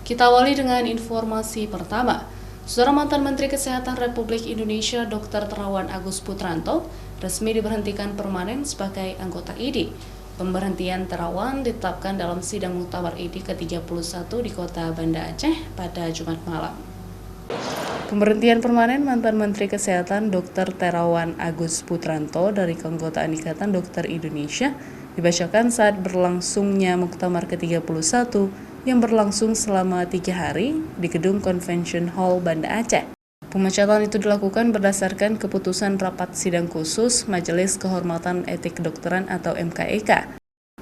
Kita awali dengan informasi pertama. Saudara, mantan Menteri Kesehatan Republik Indonesia Dr. Terawan Agus Putranto resmi diberhentikan permanen sebagai anggota IDI. Pemberhentian Terawan ditetapkan dalam sidang muktamar IDI ke-31 di kota Banda Aceh pada Jumat malam. Pemberhentian permanen mantan Menteri Kesehatan Dr. Terawan Agus Putranto dari keanggotaan Ikatan Dokter Indonesia dibacakan saat berlangsungnya muktamar ke-31 yang berlangsung selama 3 hari di Gedung Convention Hall Banda Aceh. Pemecatan itu dilakukan berdasarkan keputusan rapat sidang khusus Majelis Kehormatan Etik Kedokteran atau MKEK.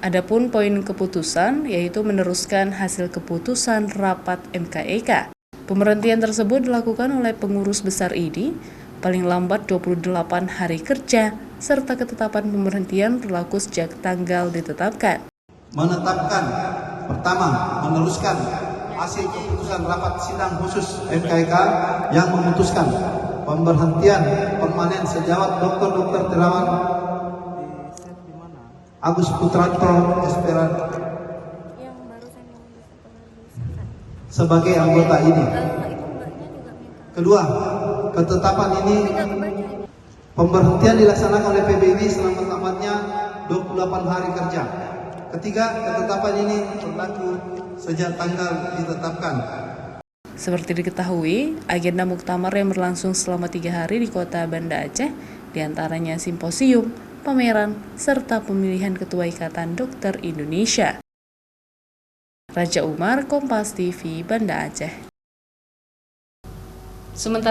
Adapun poin keputusan yaitu meneruskan hasil keputusan rapat MKEK. Pemberhentian tersebut dilakukan oleh pengurus besar IDI paling lambat 28 hari kerja serta ketetapan pemberhentian berlaku sejak tanggal ditetapkan. Menetapkan pertama, meneruskan hasil keputusan rapat sidang khusus MKEK yang memutuskan pemberhentian permanen sejawat Dr. Terawan Agus Putranto Esperan sebagai anggota ini. Kedua, ketetapan ini pemberhentian dilaksanakan oleh PBID selama-lamanya 28 hari kerja. Ketiga, ketetapan ini berlaku sejak tanggal ditetapkan. Seperti diketahui, agenda muktamar yang berlangsung selama 3 hari di kota Banda Aceh, diantaranya simposium, pameran, serta pemilihan Ketua Ikatan Dokter Indonesia. Raja Umar, Kompas TV, Banda Aceh. Sementara